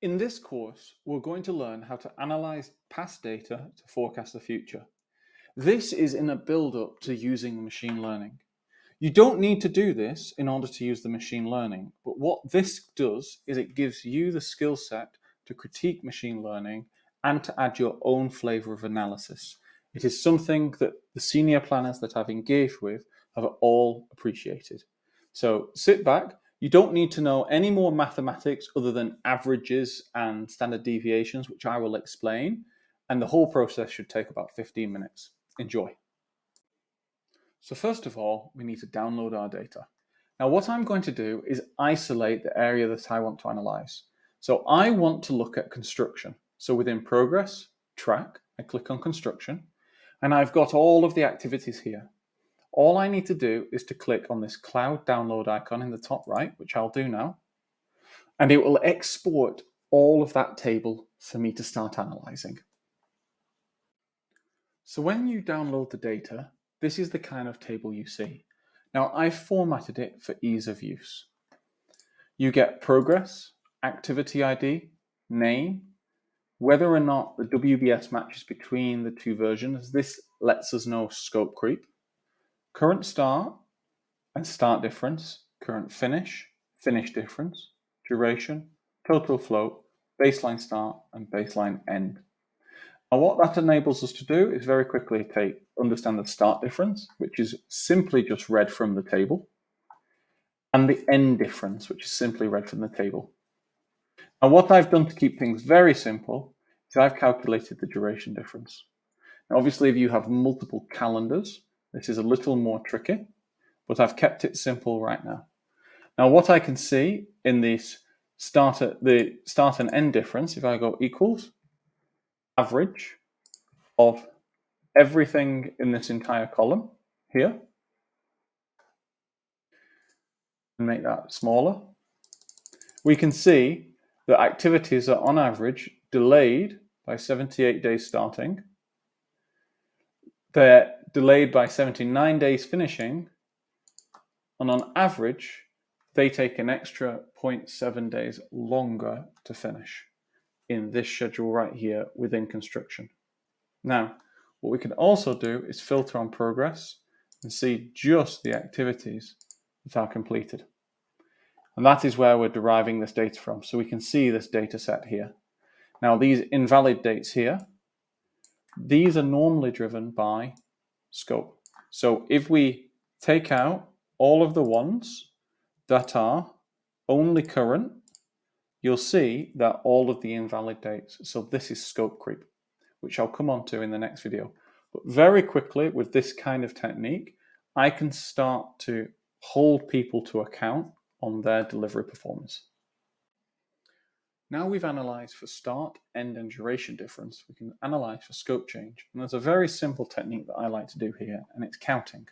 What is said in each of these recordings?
In this course, we're going to learn how to analyze past data to forecast the future. This is in a build-up to using machine learning. You don't need to do this in order to use the machine learning, but what this does is it gives you the skill set to critique machine learning and to add your own flavor of analysis. It is something that the senior planners that I've engaged with have all appreciated. So sit back. You don't need to know any more mathematics other than averages and standard deviations, which I will explain, and the whole process should take about 15 minutes. Enjoy. So first of all, we need to download our data. Now what I'm going to do is isolate the area that I want to analyze. So I want to look at construction. So within Progress, Track, I click on Construction, and I've got all of the activities here. All I need to do is to click on this cloud download icon in the top right, which I'll do now, and it will export all of that table for me to start analyzing. So when you download the data, this is the kind of table you see. Now I've formatted it for ease of use. You get progress, activity ID, name, whether or not the WBS matches between the two versions. This lets us know scope creep, current start and start difference, current finish, finish difference, duration, total float, baseline start and baseline end. And what that enables us to do is very quickly understand the start difference, which is simply just read from the table, and the end difference, which is simply read from the table. And what I've done to keep things very simple is I've calculated the duration difference. Now, obviously, if you have multiple calendars, this is a little more tricky, but I've kept it simple right now. Now, what I can see in this the start and end difference, if I go equals average of everything in this entire column here, and make that smaller, we can see that activities are on average delayed by 78 days starting, they're delayed by 79 days finishing, and on average, they take an extra 0.7 days longer to finish in this schedule right here within construction. Now, what we can also do is filter on progress and see just the activities that are completed. And that is where we're deriving this data from. So we can see this data set here. Now, these invalid dates here, these are normally driven by scope. So if we take out all of the ones that are only current, you'll see that all of the invalid dates. So this is scope creep, which I'll come on to in the next video. But very quickly with this kind of technique, I can start to hold people to account on their delivery performance. Now we've analyzed for start, end, and duration difference, we can analyze for scope change. And there's a very simple technique that I like to do here, and it's counting.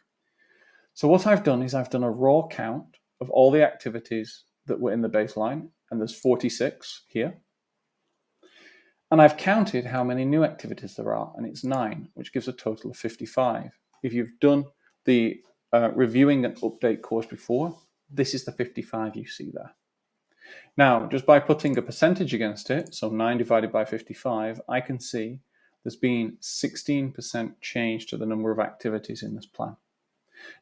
So what I've done is I've done a raw count of all the activities that were in the baseline, and there's 46 here. And I've counted how many new activities there are, and it's 9, which gives a total of 55. If you've done the reviewing and update course before, this is the 55 you see there. Now, just by putting a percentage against it, so 9 divided by 55, I can see there's been 16% change to the number of activities in this plan.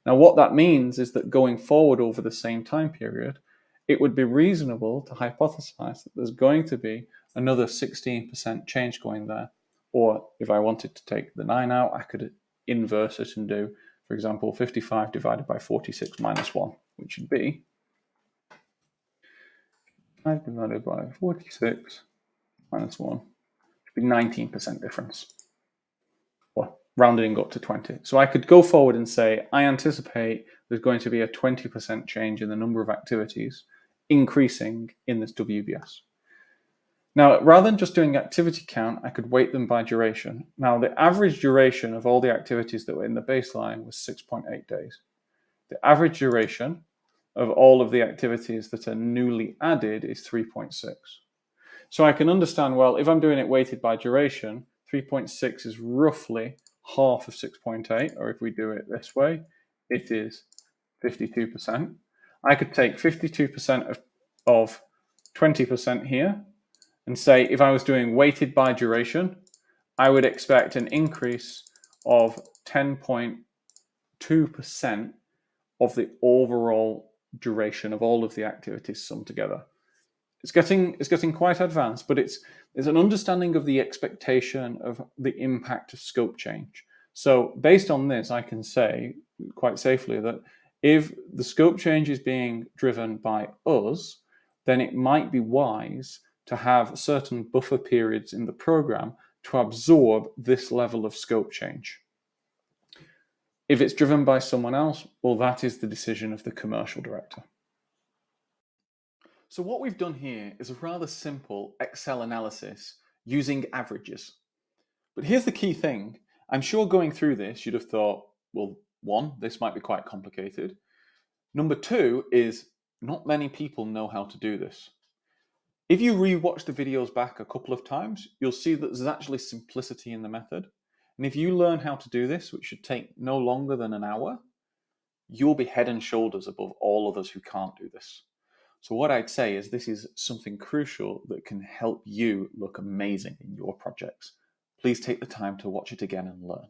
Now, what that means is that going forward over the same time period, it would be reasonable to hypothesize that there's going to be another 16% change going there. Or if I wanted to take the 9 out, I could inverse it and do, for example, 55 divided by 46 minus 1, which would be 5 divided by 46 minus 1, which would be 19% difference. Or rounding up to 20. So I could go forward and say, I anticipate there's going to be a 20% change in the number of activities increasing in this WBS. Now, rather than just doing activity count, I could weight them by duration. Now, the average duration of all the activities that were in the baseline was 6.8 days. The average duration of all of the activities that are newly added is 3.6. So I can understand, well, if I'm doing it weighted by duration, 3.6 is roughly half of 6.8, or if we do it this way, it is 52%. I could take 52% of 20% here and say if I was doing weighted by duration, I would expect an increase of 10.2% of the overall duration of all of the activities summed together. It's getting quite advanced, but it's an understanding of the expectation of the impact of scope change. So based on this, I can say quite safely that if the scope change is being driven by us, then it might be wise to have certain buffer periods in the program to absorb this level of scope change. If it's driven by someone else, well, that is the decision of the commercial director. So what we've done here is a rather simple Excel analysis using averages. But here's the key thing. I'm sure going through this, you'd have thought, well, one, this might be quite complicated. Number two is not many people know how to do this. If you rewatch the videos back a couple of times, you'll see that there's actually simplicity in the method. And if you learn how to do this, which should take no longer than an hour, you'll be head and shoulders above all others who can't do this. So what I'd say is this is something crucial that can help you look amazing in your projects. Please take the time to watch it again and learn.